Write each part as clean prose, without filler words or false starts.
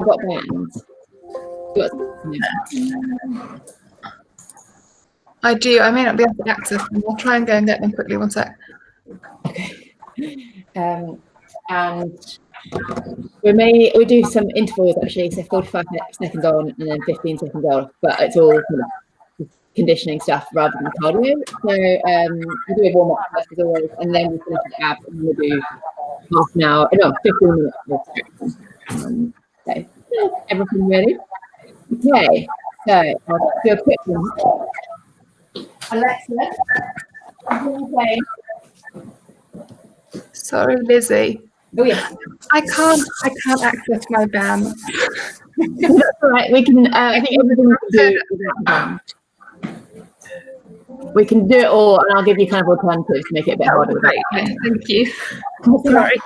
got bands? I do. I may not be able to access them. I'll try and go and get them quickly. 1 sec. Okay. And we do some intervals actually, so 45 seconds on and then 15 seconds off, but it's all kind of conditioning stuff rather than cardio. So we do a warm up first as always, and then we finish with abs, and we'll do half an hour, no, 15 minutes of stretching. So everything ready? Okay, so I'll do a quick one. Alexa, okay. Sorry, Lizzie. Oh yeah. I can't access my band. That's all right. We can. I think everything we can do without the band. We can do it all, and I'll give you kind of alternatives to make it a bit harder. Great. Thank you. Sorry.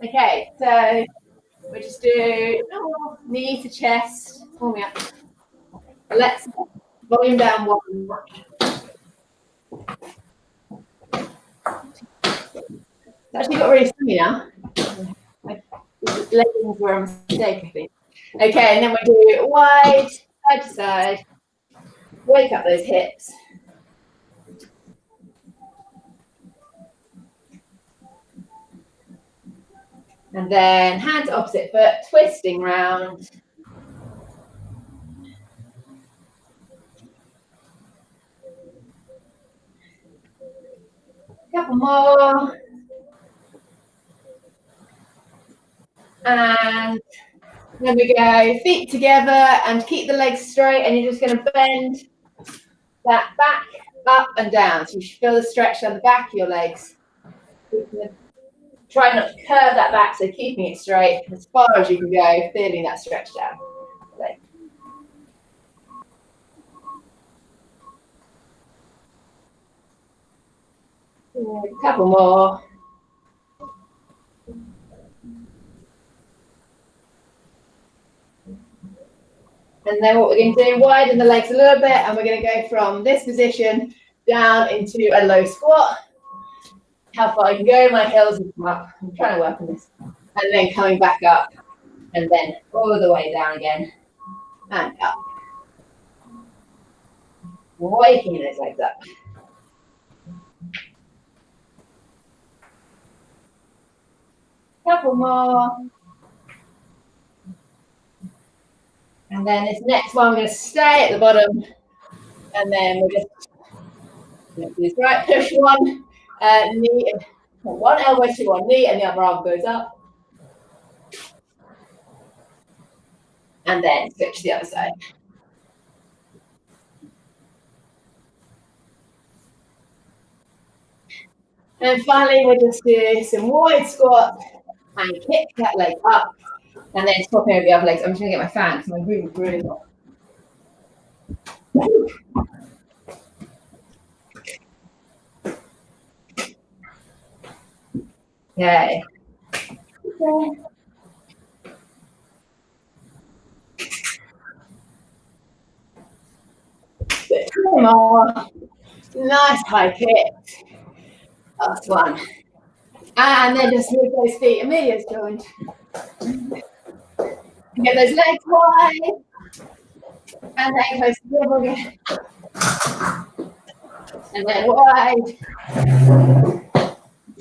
Okay, so we just do knee to chest. Pull me up. Alexa, volume down 1. It's actually got really funny now. My leggings were a mistake, I think. Okay, and then we do wide, side to side. Wake up those hips. And then hand to opposite foot, twisting round. Couple more. And then we go feet together and keep the legs straight, and you're just going to bend that back, up and down. So you should feel the stretch down the back of your legs. Try not to curve that back, so keeping it straight as far as you can go, feeling that stretch down. A couple more. And then what we're going to do, widen the legs a little bit, and we're going to go from this position down into a low squat. How far I can go, my heels will come up. I'm trying to work on this. And then coming back up, and then all the way down again, and up. Waking those legs up. Couple more. And then this next one, we're going to stay at the bottom, and then we're just going to do this right, push one knee, one elbow to one knee, and the other arm goes up. And then switch to the other side. And finally, we'll just do some wide squats and kick that leg up. And then swapping over the other legs. I'm just going to get my fan because my room is really hot. Okay. Come on. Nice high kick. Last one. And then just move those feet immediately joined. Get those legs wide. And then close together again. And then wide.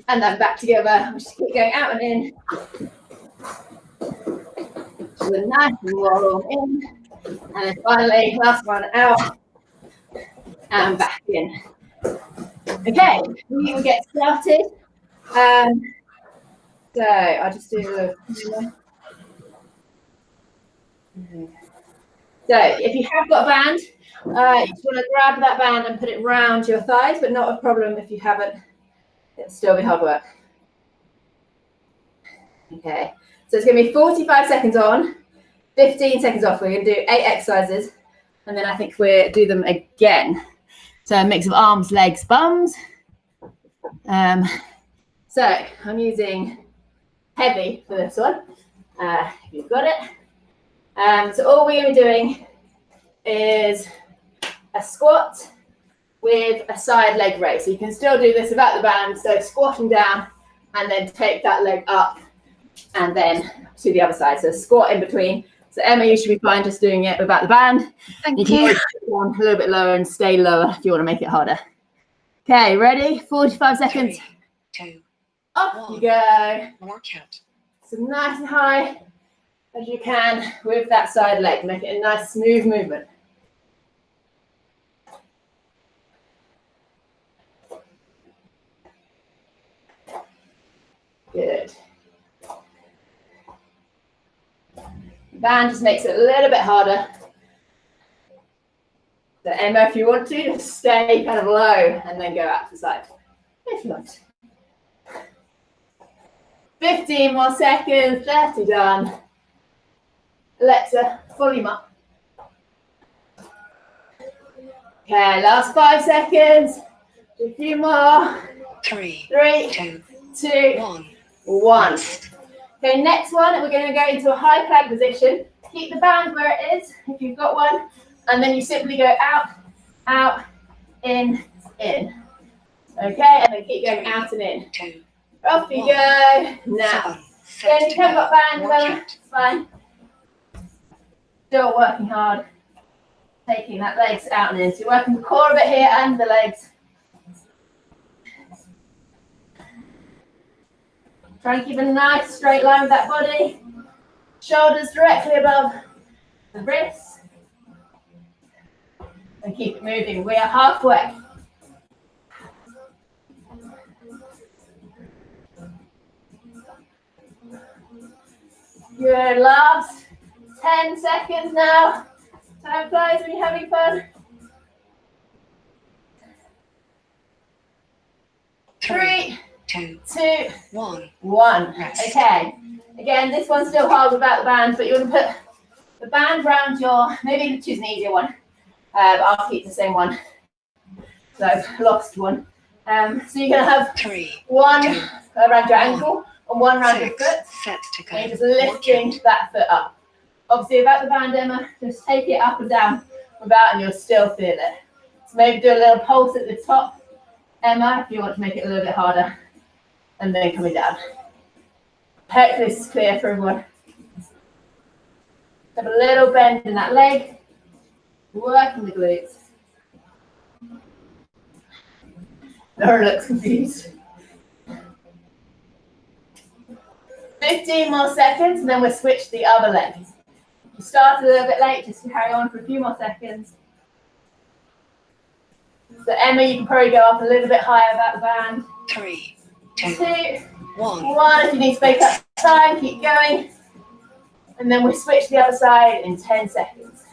And then back together. Just keep going out and in. So nice and warm in. And then finally, last one out. And back in. Okay, we will get started. So I'll just do a little. So if you have got a band, you just want to grab that band and put it round your thighs, but not a problem if you haven't. It'll still be hard work. Okay, so it's going to be 45 seconds on, 15 seconds off. We're going to do 8 exercises, and then I think we'll do them again. So a mix of arms, legs, bums. So I'm using heavy for this one, if you've got it. So all we're going to be doing is a squat with a side leg raise. So you can still do this without the band. So squatting down and then take that leg up and then to the other side. So squat in between. So Emma, you should be fine just doing it without the band. Thank You can you. go down a little bit lower and stay lower if you want to make it harder. Okay, ready? 45 seconds. 3, 2, Up you go. workout. So nice and high as you can with that side leg. Make it a nice smooth movement. Good. Band just makes it a little bit harder. So Emma, if you want to, just stay kind of low and then go out to the side. If you want. 15 more seconds, 30 done. Alexa, volume up. Okay, last 5 seconds. A few more. 3, 3, 2, 2, 1. 1. Okay, next one, we're going to go into a high plank position. Keep the band where it is, if you've got one, and then you simply go out, out, in, in. Okay, and then keep going out and in. 2, Off you go. Now, again, if you haven't got band, well, it's fine. Still working hard. Taking that legs out and in. So you're working the core a bit here and the legs. Try and keep a nice straight line with that body. Shoulders directly above the wrists. And keep it moving. We are halfway. Good, last 10 seconds now. Time flies when you're having fun. 3, 2, 2, 1. 1. Okay. Again, this one's still hard without the band, but you want to put the band around your, maybe choose an easier one. But I'll keep the same one. So I've lost one. So you're going to have 3, one 2, around your ankle and one around your 6 foot. sets to go. And you're just lifting that foot up. Obviously, without the band, Emma, just take it up and down without, and you'll still feel it. So maybe do a little pulse at the top, Emma, if you want to make it a little bit harder, and then coming down. Hopefully this is clear for everyone. Have a little bend in that leg, working the glutes. Laura looks confused. 15 more seconds, and then we'll switch to the other leg. You start a little bit late, just to carry on for a few more seconds. So Emma, you can probably go up a little bit higher without the band. 3, 2, 2, 1. 1. If you need to make up time, keep going. And then we switch to the other side in 10 seconds.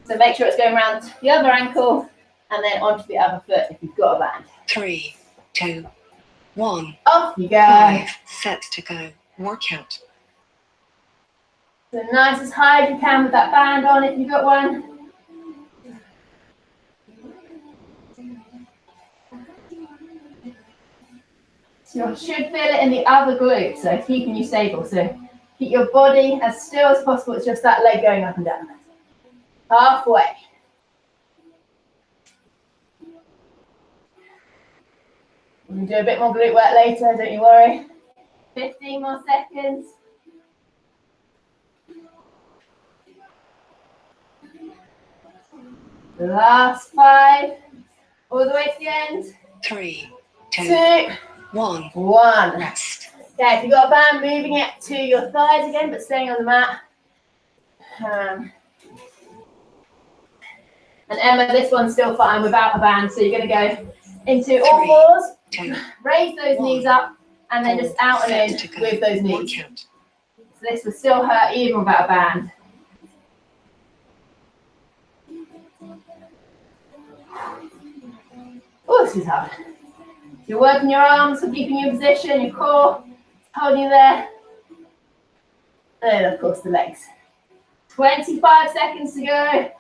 So make sure it's going around the other ankle and then onto the other foot if you've got a band. 3, 2, 1. Off you go. 5 sets to go. Workout. So nice as high as you can with that band on if you've got one. So you should feel it in the other glute, so keeping you stable. So keep your body as still as possible. It's just that leg going up and down. Halfway. We can do a bit more glute work later, don't you worry. 15 more seconds. The last 5. All the way to the end. 3, 2, 2, 1. 1. Rest. Okay, if you've got a band, moving it to your thighs again, but staying on the mat. And Emma, this one's still fine without a band, so you're going to go into all 3, fours, 2, raise those 1. knees up, and then just out and in with those knees. Workout. So this will still hurt even without a band. Oh, this is hard. You're working your arms for keeping you in position, your core, holding you there. And then, of course, the legs. 25 seconds to go.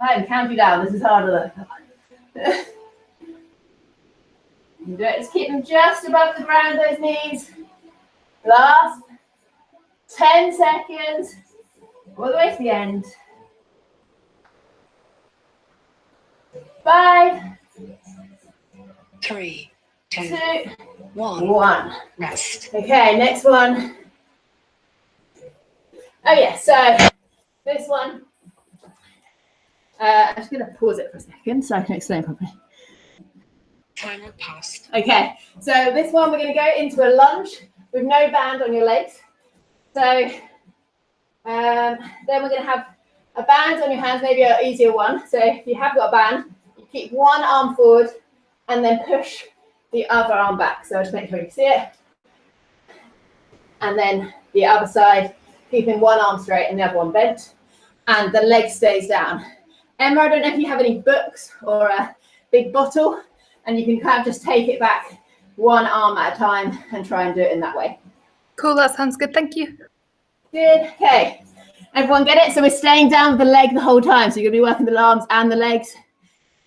I can count you down. This is harder than you do it. Just keep them just above the ground, those knees. Last 10 seconds. All the way to the end. 5, 3, 2, 2, 1. Rest. Okay, next one. Oh yeah, so this one, I'm just going to pause it for a second so I can explain properly. Timer passed. Okay, so this one we're going to go into a lunge with no band on your legs. So then we're going to have a band on your hands, maybe an easier one. So if you have got a band, you keep one arm forward and then push the other arm back. So just make sure you see it. And then the other side, keeping one arm straight and the other one bent. And the leg stays down. Emma, I don't know if you have any books or a big bottle, and you can kind of just take it back one arm at a time and try and do it in that way. Cool, that sounds good. Thank you. Good. Okay. Everyone get it? So we're staying down with the leg the whole time. So you're going to be working the arms and the legs.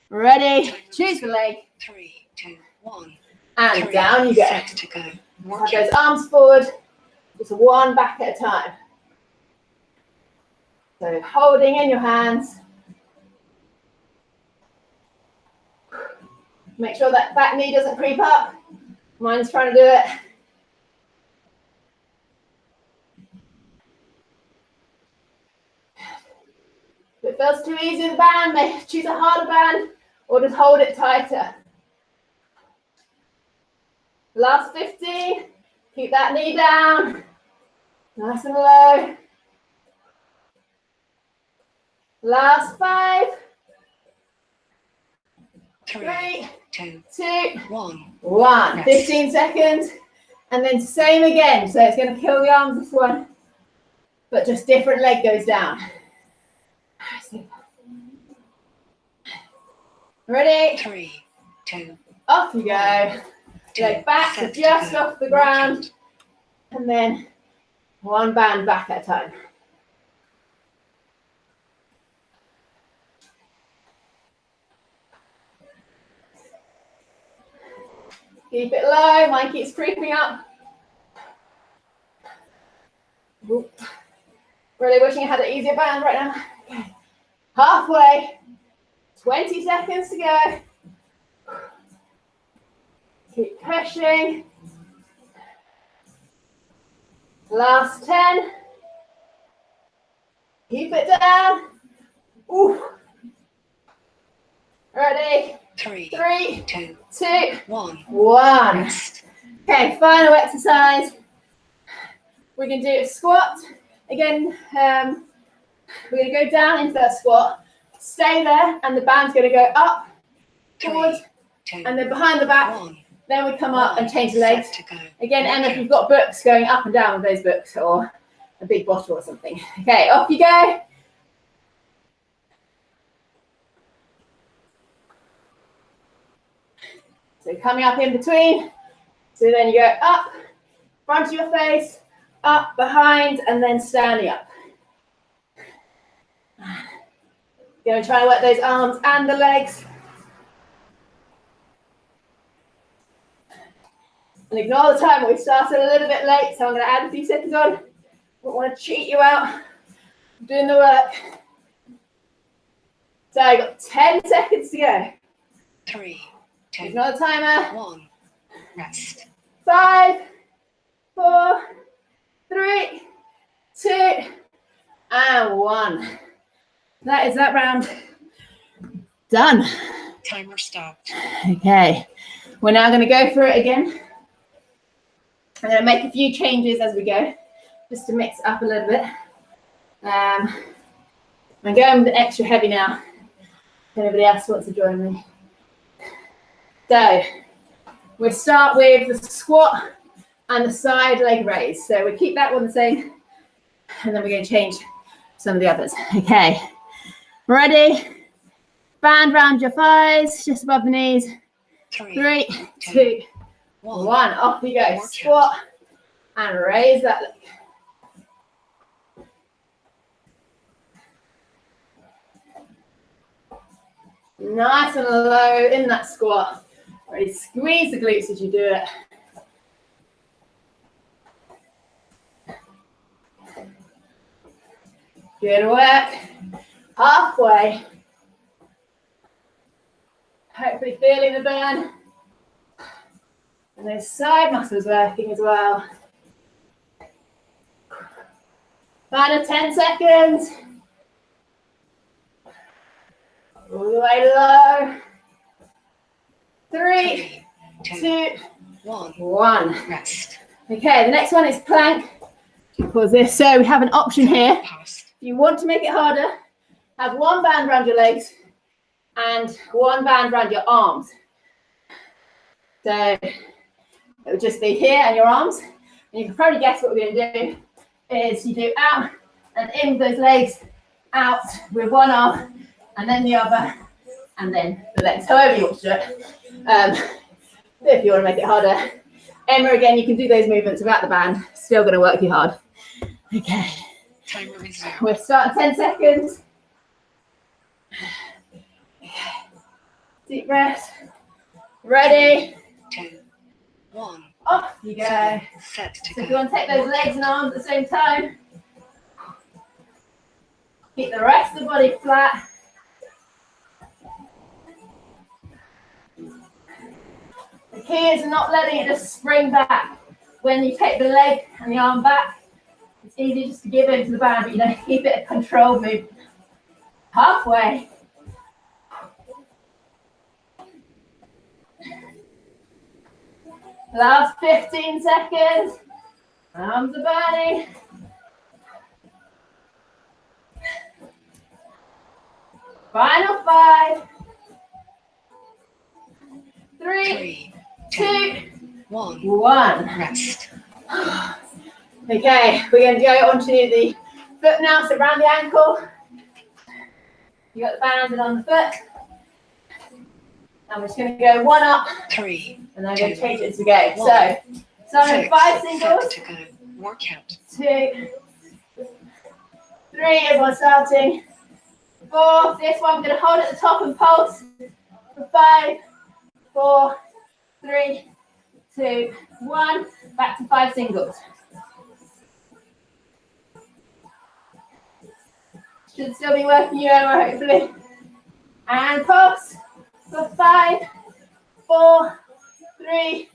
Ready? Choose the leg. 3, 2, 1. And 3 down you go. Set to go. Have Workout. those arms forward. Just one back at a time. So holding in your hands. Make sure that back knee doesn't creep up. Mine's trying to do it. If it feels too easy with the band, maybe choose a harder band or just hold it tighter. Last 15. Keep that knee down. Nice and low. Last 5. 3, 3, 2, 2, 1. 1. 15 seconds. And then same again. So it's going to kill the arms, this one. But just different leg goes down. Ready? 3, 2. Off you go. Leg back, so just off the ground. And then one band back at a time. Keep it low. Mine keeps creeping up. Oop. Really wishing I had an easier band right now. Okay. Halfway. 20 seconds to go. Keep pushing. Last 10. Keep it down. Ooh. Ready? 3, 3, 2, 2, 1. 1. Rest. Okay, final exercise. We're going to do a squat. Again, we're going to go down into that squat. Stay there, and the band's going to go up, forward, 3, 2, and then behind the back. 1. Then we come up and change the Set legs. to go. Again, Emma, if Workout. you've got books, going up and down with those books or a big bottle or something. Okay, off you go. So coming up in between. So then you go up, front of your face, up, behind, and then standing up. Going to try and work those arms and the legs. And ignore the time, we started a little bit late, so I'm going to add a few seconds on. Don't want to cheat you out. I'm doing the work. So I've got 10 seconds to go. 3, 2, Ignore the timer. 1. Rest. 5, 4, 3, 2, and 1. That is that round done. Timer stopped. Okay, we're now going to go through it again. I'm going to make a few changes as we go, just to mix it up a little bit. I'm going with extra heavy now. If anybody else wants to join me. So, we'll start with the squat and the side leg raise. So we keep that one the same, and then we're going to change some of the others. Okay, ready? Band round your thighs, just above the knees. 3, 2, 1. Off we go. Squat and raise that leg. Nice and low in that squat. Ready, squeeze the glutes as you do it. Good work. Halfway. Hopefully feeling the burn. And those side muscles working as well. Final 10 seconds. All the way low. 3, 2, 1. Rest. Okay, the next one is plank. Pause this. So we have an option here. Pause. If you want to make it harder, have one band around your legs and one band around your arms. So it would just be here and your arms. And you can probably guess what we're going to do is you do out and in with those legs, out with one arm and then the other and then the legs, however you want to do it. If you want to make it harder. Emma, again, you can do those movements without the band. Still going to work you hard. Okay. Timer resumed. We'll start 10 seconds. Deep breath. Ready. 2, 1. Off you go. Set to So go. if you want to take those legs and arms at the same time, keep the rest of the body flat. The key is not letting it just spring back. When you take the leg and the arm back, it's easy just to give in to the band, but you don't keep it a controlled movement. Halfway. Last 15 seconds. Arms are burning. Final 5, 3, 2, 1. Rest. Okay, we're going to go on to the foot now, so around the ankle. You got the band on the foot. And we're just going to go one up, 3, and then we're going to change it as we go. So, starting with 5 singles, Set to go. Workout. 2, 3, everyone starting. 4, this one we're going to hold at the top and pulse for 5, 4, 3, 2, 1. Back to 5 singles. Should still be working you over, hopefully. And pulse for 5, 4, 3,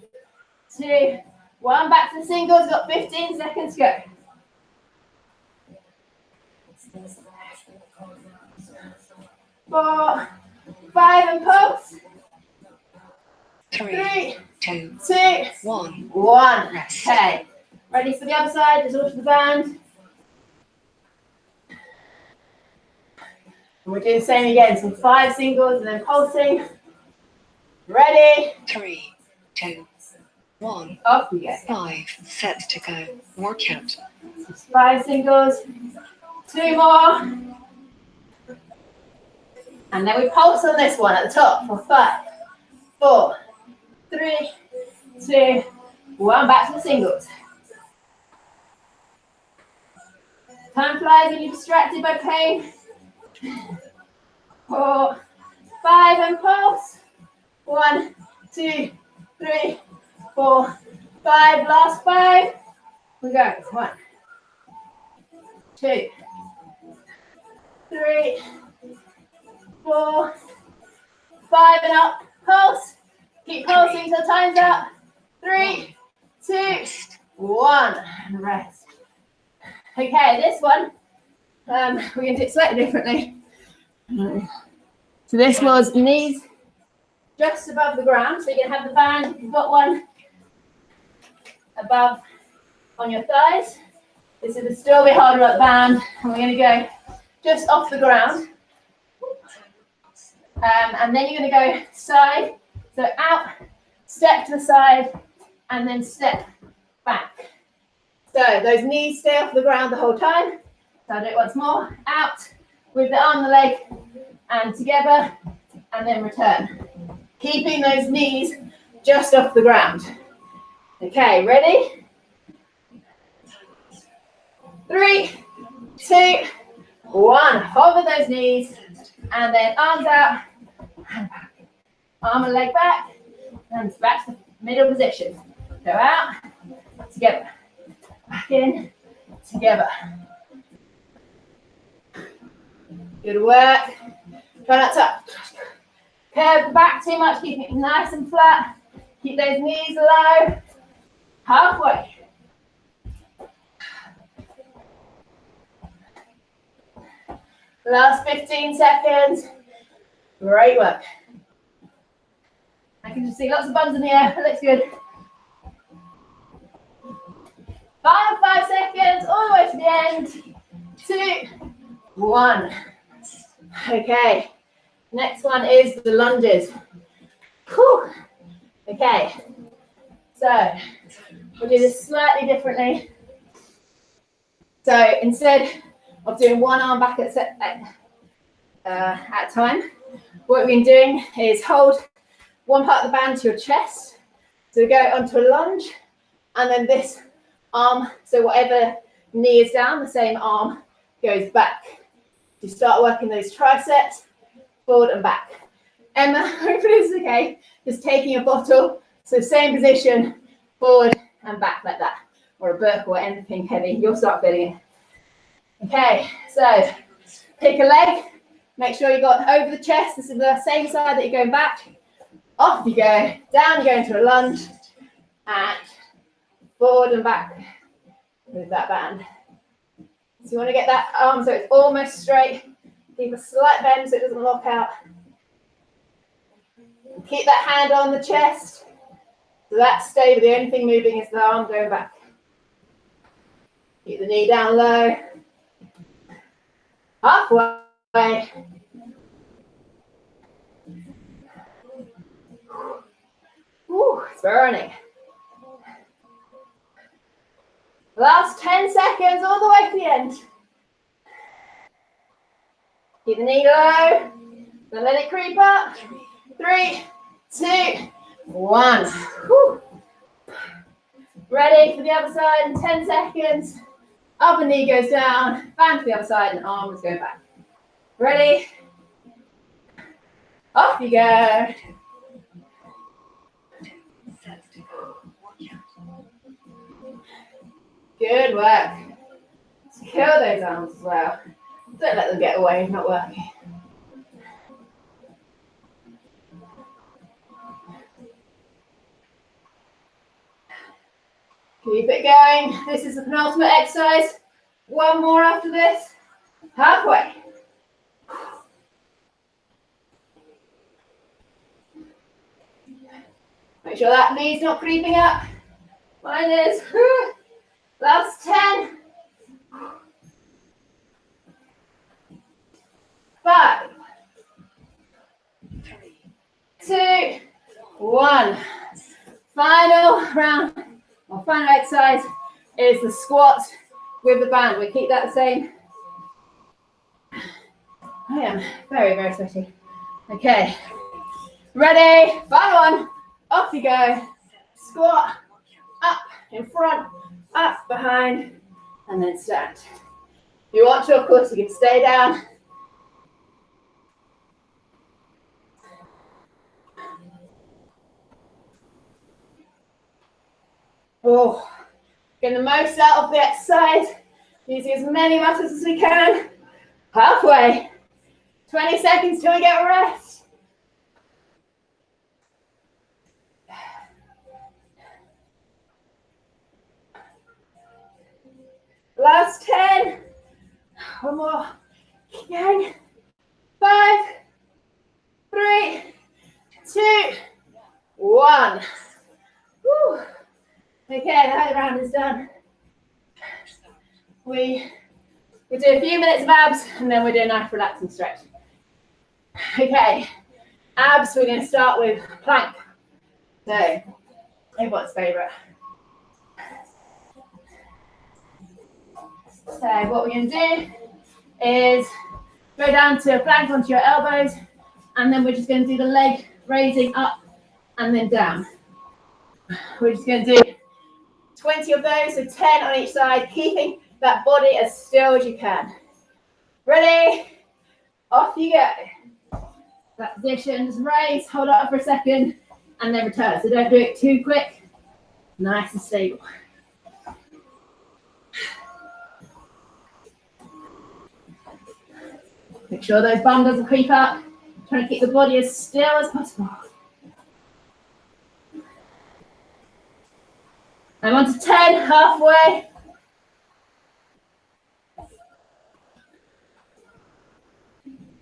2, 1. Back to the singles. Got 15 seconds to go. 4, 5, and pulse. 3, 2, 2, 1. 1. Rest. Okay. Ready for the other side? Just to the band. And we're doing the same again. So 5 singles and then pulsing. Ready? 3, 2, 1. Off we go. 5. Set to go. Workout. Just 5 singles. 2 more. And then we pulse on this one at the top for 5, 4, 3, 2, 1. Back to the singles. Time flies when you're distracted by pain. 4, 5, and pulse. 1, 2, 3, 4, 5. Last 5. We go. 1, 2, 3, 4, 5, and up. Pulse. Keep pulsing till time's up. 3, 2, 1. And rest. Okay, this one, we're going to do it slightly differently. So this was knees just above the ground. So you're going to have the band, if you've got one, above on your thighs. This is still a bit harder at the band. And we're going to go just off the ground. And then you're going to go side. So out, step to the side, and then step back. So those knees stay off the ground the whole time. So I'll do it once more. Out with the arm and the leg, and together, and then return. Keeping those knees just off the ground. Okay, ready? 3, 2, 1. Hover those knees, and then arms out, and back. Arm and leg back, and back to the middle position. Go out, together. Back in, together. Good work. Try not to curve the back too much, keeping it nice and flat. Keep those knees low. Halfway. Last 15 seconds. Great work. I can just see lots of bums in the air. It looks good. Final 5 seconds, all the way to the end. 2, 1. Okay. Next one is the lunges. Whew. Okay. So we'll do this slightly differently. So instead of doing one arm back at a time, what we've been doing is hold one part of the band to your chest. So go onto a lunge, and then this arm, so whatever knee is down, the same arm goes back. You start working those triceps, forward and back. Emma, hopefully this is okay. Just taking a bottle, so same position, forward and back like that, or a burp or anything heavy. You'll start feeling it. Okay, so pick a leg. Make sure you got over the chest. This is the same side that you're going back. Off you go. Down you go into a lunge. And forward and back with that band. So you want to get that arm so it's almost straight. Keep a slight bend so it doesn't lock out. Keep that hand on the chest. So that's stable. The only thing moving is the arm going back. Keep the knee down low. Halfway. Ooh, it's burning. Last 10 seconds, all the way to the end. Keep the knee low. Don't let it creep up. 3, 2, 1. Whew. Ready for the other side in 10 seconds. Upper knee goes down, band to the other side, and arm is going back. Ready? Off you go. Good work. Secure those arms as well. Don't let them get away, not working. Keep it going. This is the penultimate exercise. One more after this. Halfway. Make sure that knee's not creeping up. Mine is. Last 10. 5, 2, 1. Final round. Our final exercise is the squat with the band. We keep that the same. I am very, very sweaty. Okay. Ready? Final one. Off you go. Squat. Up in front. Up behind. And then stand. If you want to, of course, you can stay down. Oh, getting the most out of the exercise, using as many muscles as we can. Halfway. 20 seconds till we get rest. Last 10. One more. Keep going. 5, 3, 2, 1. Woo. Okay, the high round is done. We do a few minutes of abs and then we do a nice relaxing stretch. Okay, abs, we're going to start with plank. So, everyone's favourite. So, what we're going to do is go down to a plank onto your elbows, and then we're just going to do the leg raising up and then down. We're just going to do 20 of those, so 10 on each side, keeping that body as still as you can. Ready? Off you go. That position, just raise, hold up for a second, and then return. So don't do it too quick. Nice and stable. Make sure those bum doesn't creep up. Trying to keep the body as still as possible. I'm on to 10, halfway.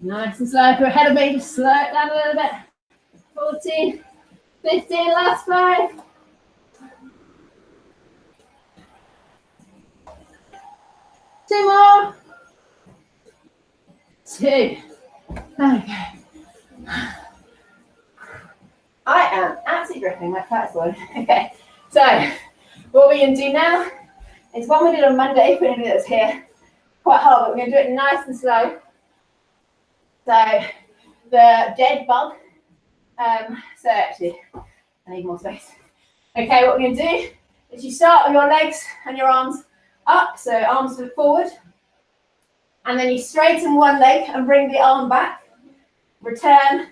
Nice and slow. If you're ahead of me, just slow it down a little bit. 14, 15, last 5. Two more. 2. Okay. I am absolutely gripping my fat one. Okay. So what we're going to do now is one we did on Monday for anybody that's here. Quite hard, but we're going to do it nice and slow. So the dead bug. So actually, I need more space. Okay, what we're going to do is you start with your legs and your arms up, so arms forward, and then you straighten one leg and bring the arm back, return,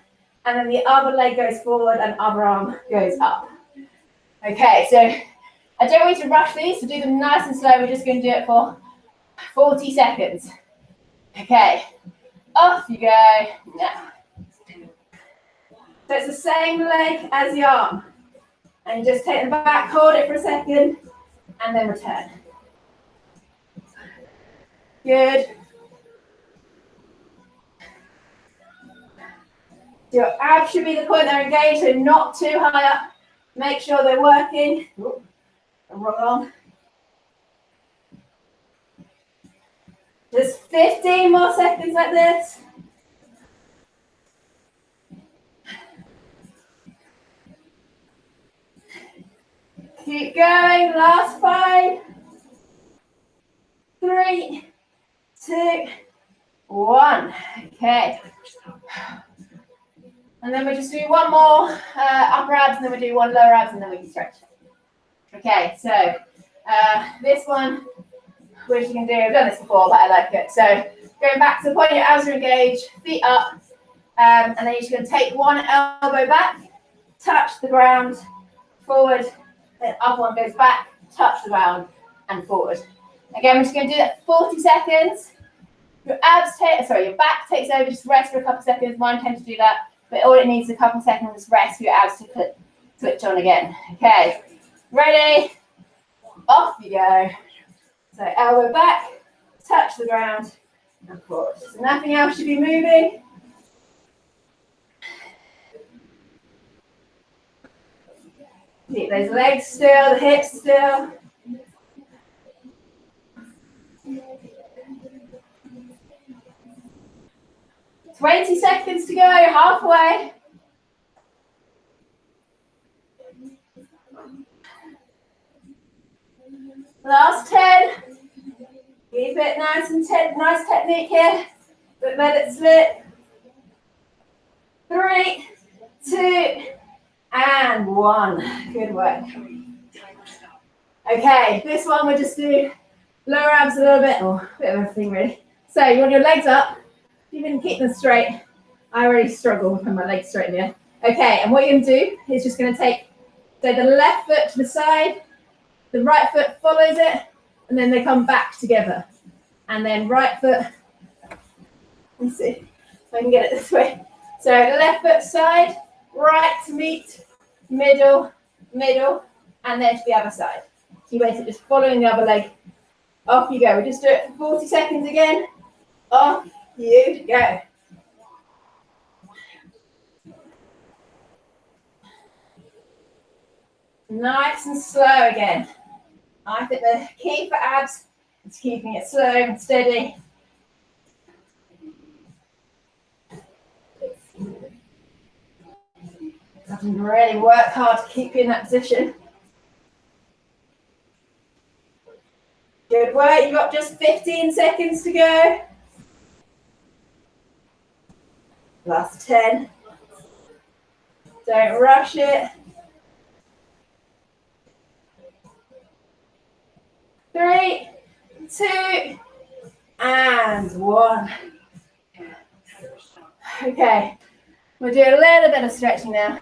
and then the other leg goes forward and other arm goes up. Okay, so I don't want you to rush these, so do them nice and slow. We're just going to do it for 40 seconds. Okay, off you go now. So it's the same leg as the arm. And you just take them back, hold it for a second, and then return. Good. Your abs should be the point they're engaged, so not too high up. Make sure they're working. Ooh, wrong arm. Just 15 more seconds like this. Keep going, last 5, 3, 2, 1. Okay. And then we just do one more upper abs, and then we do one lower abs, and then we can stretch. Okay, so this one, which you can do, I've done this before, but I like it. So going back to the point your abs are engaged, feet up, and then you're just going to take one elbow back, touch the ground, forward, then other one goes back, touch the ground, and forward. Again, we're just going to do that for 40 seconds. Your back takes over, just rest for a couple of seconds. Mine tend to do that. But all it needs is a couple of seconds rest for your abs to switch on again. Okay, ready? Off you go. So elbow back, touch the ground, and forward. So nothing else should be moving. Keep those legs still, the hips still. "20 seconds to go, halfway." Last 10. Keep it nice and nice technique here, but let it slip. 3, 2, and 1. Good work. Okay, this one we'll just do lower abs a little bit, or a bit of everything really. So you want your legs up. You can keep them straight. I already struggle with my legs straight in the air. Okay, and what you're going to do is just going to take the left foot to the side, the right foot follows it, and then they come back together. And then right foot, let's see if I can get it this way. So left foot side, right to meet, middle, middle, and then to the other side. So you basically just following the other leg. Off you go. We'll just do it for 40 seconds again. Off you go. Nice and slow again. I think the key for abs is keeping it slow and steady. I can really work hard to keep you in that position. Good work. You've got just 15 seconds to go. Last 10. Don't rush it. 3, 2, and 1. Okay, we'll do a little bit of stretching now.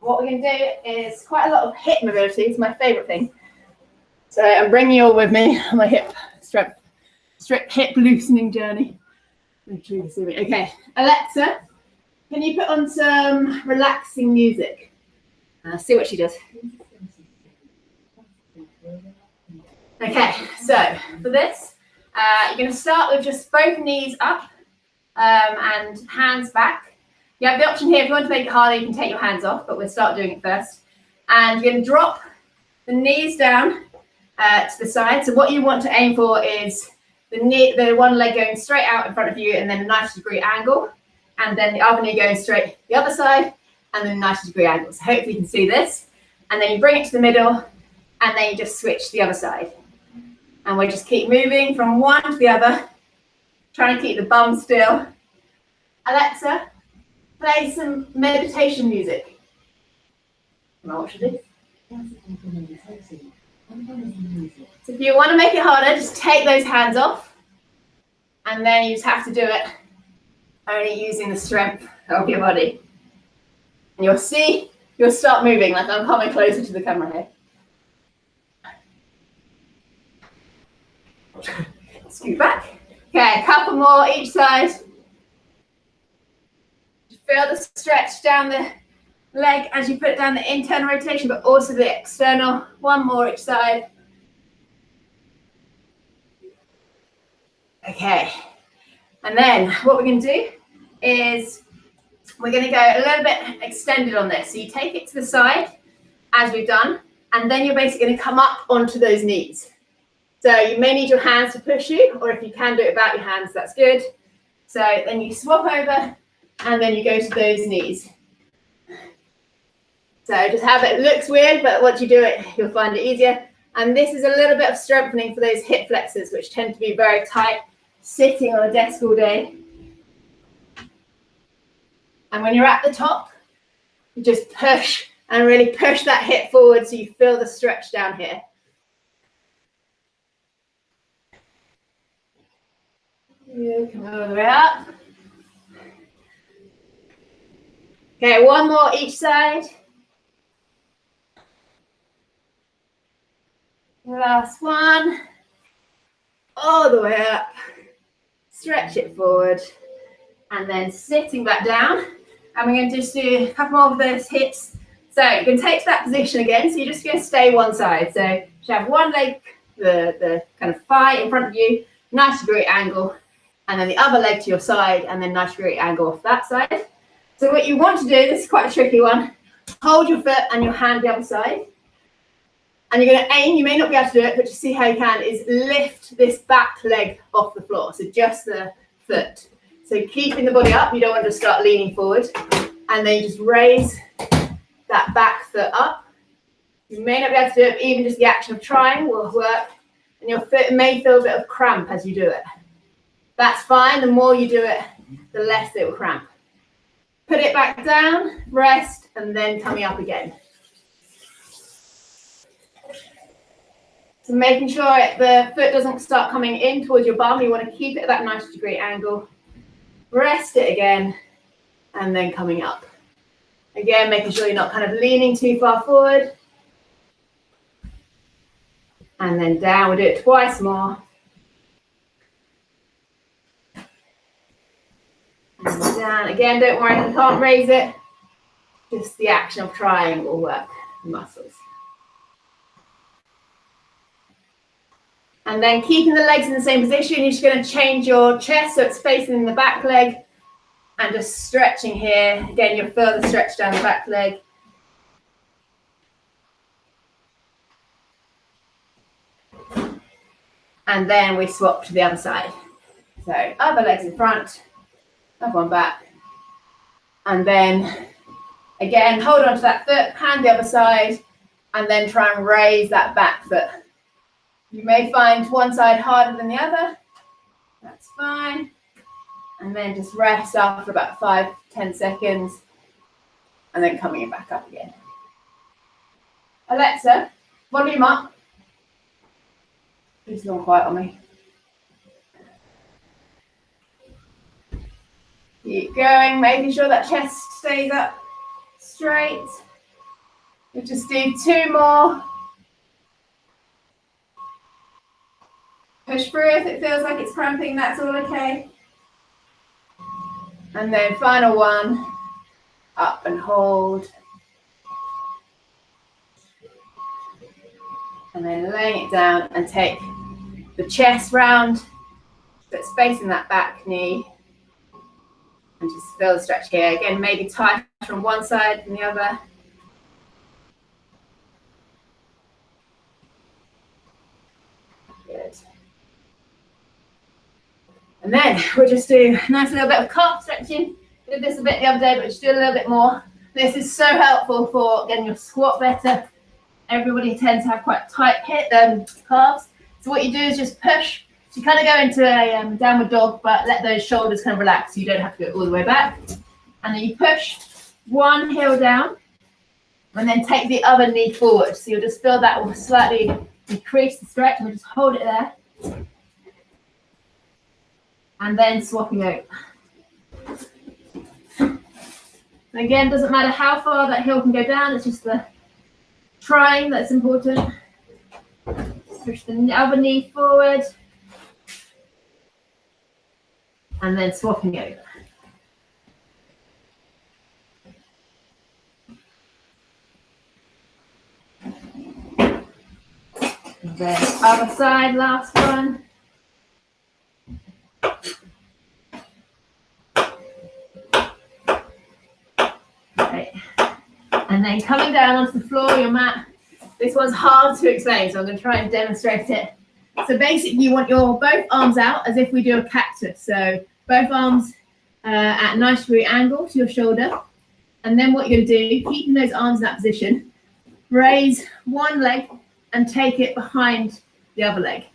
What we're going to do is quite a lot of hip mobility. It's my favourite thing. So I'm bringing you all with me on my hip loosening journey. Make sure you can see me. Okay, Alexa, can you put on some relaxing music? See what she does. Okay, so for this, you're going to start with just both knees up and hands back. You have the option here, if you want to make it harder, you can take your hands off, but we'll start doing it first. And you're going to drop the knees down to the side. So what you want to aim for is the one leg going straight out in front of you and then a 90-degree angle. And then the other knee going straight the other side and then 90-degree angle. So hopefully you can see this. And then you bring it to the middle and then you just switch to the other side. And we'll just keep moving from one to the other, trying to keep the bum still. Alexa, play some meditation music. What should I do? So if you want to make it harder, just take those hands off. And then you just have to do it only using the strength of your body. And you'll see, you'll start moving, like I'm coming closer to the camera here. Scoot back. Okay, a couple more each side. Feel the stretch down the leg as you put it down, the internal rotation, but also the external. One more each side. Okay, and then what we're going to do is we're going to go a little bit extended on this. So you take it to the side, as we've done, and then you're basically going to come up onto those knees. So you may need your hands to push you, or if you can do it without your hands, that's good. So then you swap over, and then you go to those knees. So just have it, looks weird, but once you do it, you'll find it easier. And this is a little bit of strengthening for those hip flexors, which tend to be very tight, sitting on a desk all day. And when you're at the top, you just push and really push that hip forward so you feel the stretch down here. You come all the way up. Okay, one more each side. Last one. All the way up. Stretch it forward. And then sitting back down. And we're going to just do a couple more of those hips. So you can take to that position again. So you're just going to stay one side. So you should have one leg, the kind of thigh in front of you, 90-degree angle. And then the other leg to your side, and then 90-degree angle off that side. So what you want to do, this is quite a tricky one, hold your foot and your hand the other side. And you're going to aim, you may not be able to do it, but just see how you can, is lift this back leg off the floor. So just the foot. So keeping the body up, you don't want to start leaning forward. And then you just raise that back foot up. You may not be able to do it, but even just the action of trying will work. And your foot may feel a bit of cramp as you do it. That's fine. The more you do it, the less it will cramp. Put it back down, rest, and then coming up again. So making sure the foot doesn't start coming in towards your bum. You want to keep it at that 90-degree angle. Rest it again, and then coming up. Again, making sure you're not kind of leaning too far forward. And then down. We'll do it twice more. And down. Again, don't worry if you can't raise it. Just the action of trying will work the muscles. And then keeping the legs in the same position, you're just going to change your chest so it's facing the back leg. And just stretching here. Again, you'll feel the stretch down the back leg. And then we swap to the other side. So other legs in front. Have one back, and then again hold on to that foot, hand the other side, and then try and raise that back foot. You may find one side harder than the other, that's fine, and then just rest after about 5-10 seconds, and then coming back up again. Alexa, volume up. It's gone quiet on me. Keep going, making sure that chest stays up straight. We'll just do 2 more. Push through if it feels like it's cramping, that's all okay. And then final one, up and hold. And then laying it down and take the chest round, so it's facing that back knee. And just feel the stretch here. Again, maybe tight from one side and the other. Good. And then we'll just do a nice little bit of calf stretching. Did this a bit the other day, but just do a little bit more. This is so helpful for getting your squat better. Everybody tends to have quite tight calves. So what you do is just push. So you kind of go into a downward dog, but let those shoulders kind of relax so you don't have to go all the way back. And then you push one heel down and then take the other knee forward. So you'll just feel that will slightly increase the stretch, and we'll just hold it there. And then swapping over. And again, doesn't matter how far that heel can go down, it's just the trying that's important. Push the other knee forward. And then swapping over. And then other side, last one. Okay. And then coming down onto the floor, your mat. This one's hard to explain, so I'm going to try and demonstrate it. So basically, you want your both arms out as if we do a cactus. So both arms at a nice degree angle to your shoulder. And then what you're going to do, keeping those arms in that position, raise one leg and take it behind the other leg.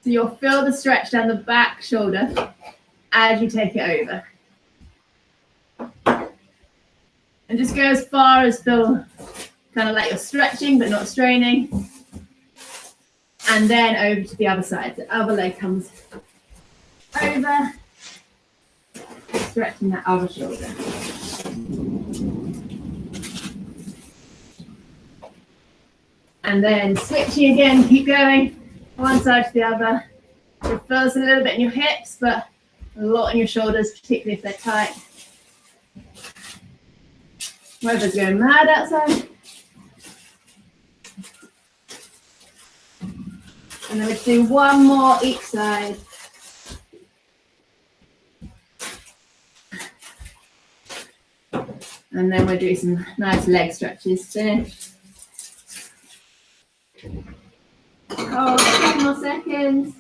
So you'll feel the stretch down the back shoulder as you take it over. And just go as far as feel kind of like you're stretching but not straining. And then over to the other side. The other leg comes over, stretching that other shoulder. And then switching again, keep going, one side to the other. It feels a little bit in your hips, but a lot in your shoulders, particularly if they're tight. Weather's going mad outside. And then we'll do one more each side. And then we'll do some nice leg stretches there. Oh, 10 more seconds.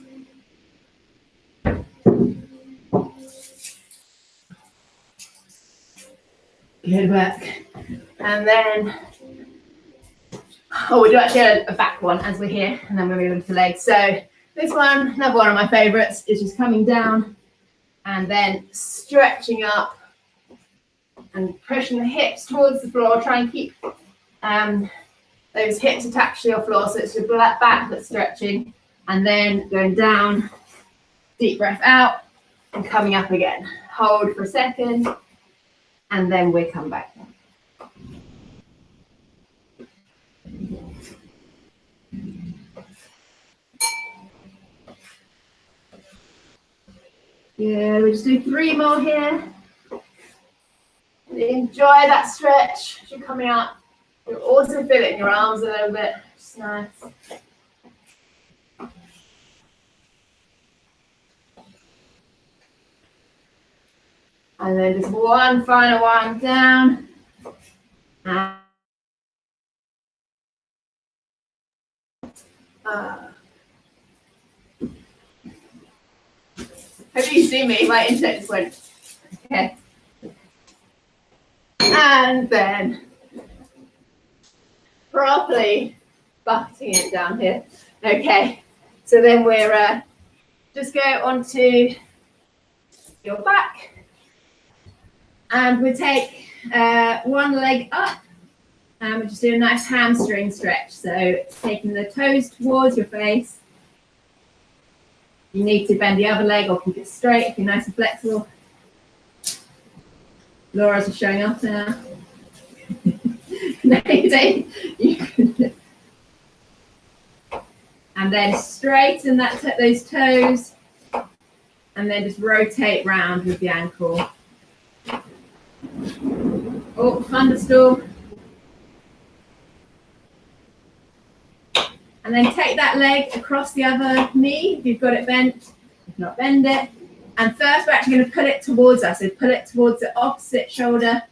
Good work. And then, we'll do actually a back one as we're here, and then we'll move into the legs. So this one, another one of my favorites, is just coming down and then stretching up and pushing the hips towards the floor. Try and keep those hips attached to your floor, so it's your back that's stretching, and then going down, deep breath out, and coming up again. Hold for a second, and then we come back down. Yeah, we'll just do 3 more here. Enjoy that stretch as you're coming up. You'll also feel it in your arms a little bit. It's nice. And then just one final one down. And have you seen me? My internet just went. Okay. And then properly bucketing it down here. Okay. So then we're just go onto your back. And we take one leg up, and we just do a nice hamstring stretch. So taking the toes towards your face. You need to bend the other leg or keep it straight if you're nice and flexible. Laura's just showing up now. No, you don't. And then straighten those toes, and then just rotate round with the ankle. Oh, thunderstorm. And then take that leg across the other knee if you've got it bent. If not, bend it. And first we're actually going to pull it towards us. So pull it towards the opposite shoulder.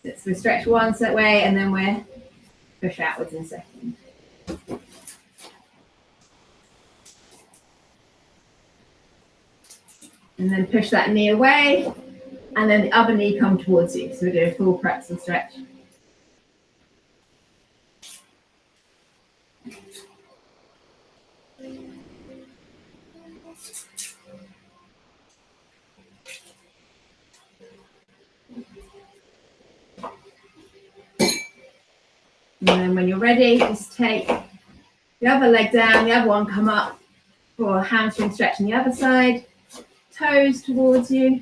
So we stretch one way and then we push outwards in a second. And then push that knee away. And then the other knee come towards you. So we do a full pretzel stretch. And then when you're ready, just take the other leg down, the other one come up for a hamstring stretch on the other side, toes towards you.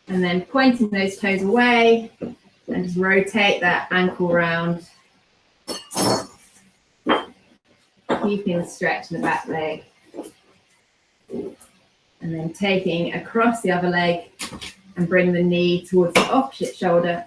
And then pointing those toes away and just rotate that ankle round, keeping the stretch in the back leg. And then taking across the other leg and bring the knee towards the opposite shoulder.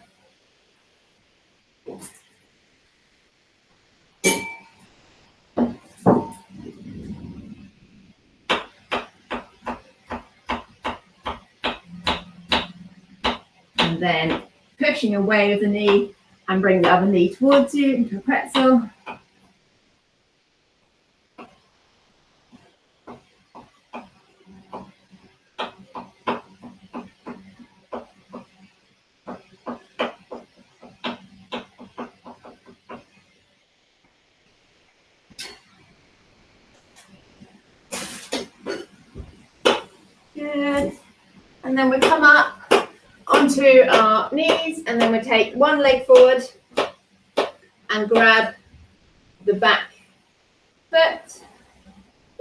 And then pushing away with the knee and bring the other knee towards you into a pretzel. Good. And then we come up onto our knees and then we take one leg forward and grab the back foot.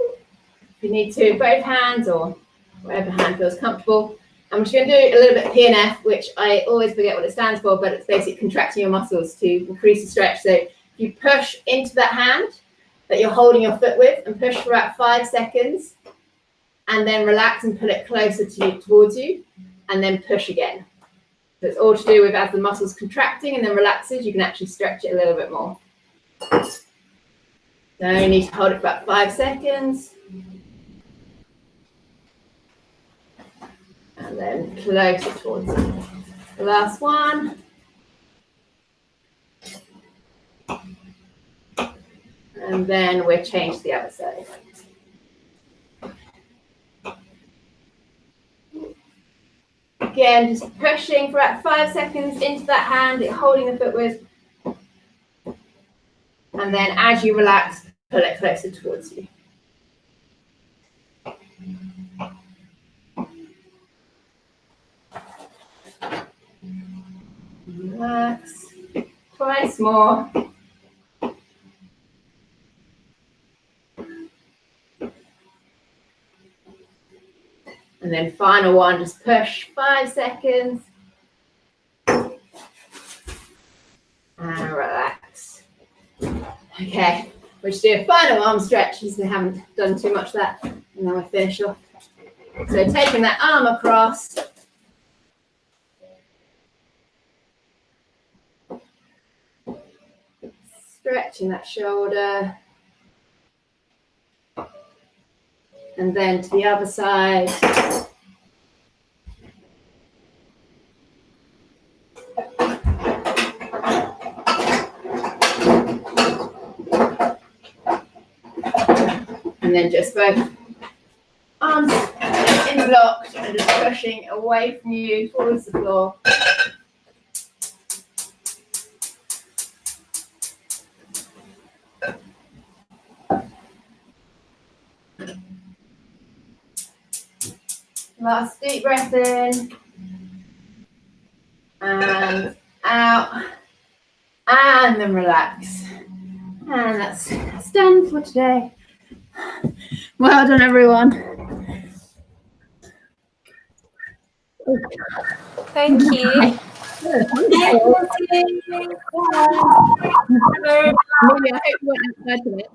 If you need to, both hands or whatever hand feels comfortable. I'm just going to do a little bit of PNF, which I always forget what it stands for, but it's basically contracting your muscles to increase the stretch. So if you push into that hand that you're holding your foot with and push for about 5 seconds, and then relax and pull it closer to you, towards you, and then push again. So it's all to do with as the muscles contracting and then relaxes, you can actually stretch it a little bit more. So you need to hold it for about 5 seconds. And then closer towards you. The last one. And then we'll change to the other side. Again, just pushing for about 5 seconds into that hand that you're holding the foot with. And then as you relax, pull it closer towards you. Relax. Twice more. And then final one, just push 5 seconds. And relax. Okay, we'll just do a final arm stretch as we haven't done too much of that. And then we'll finish off. So taking that arm across. Stretching that shoulder. And then to the other side. And then just both arms interlocked and just pushing away from you towards the floor. Last deep breath in and out, and then relax. And that's done for today. Well done, everyone. Thank you. Maybe I hope you weren't outside of it.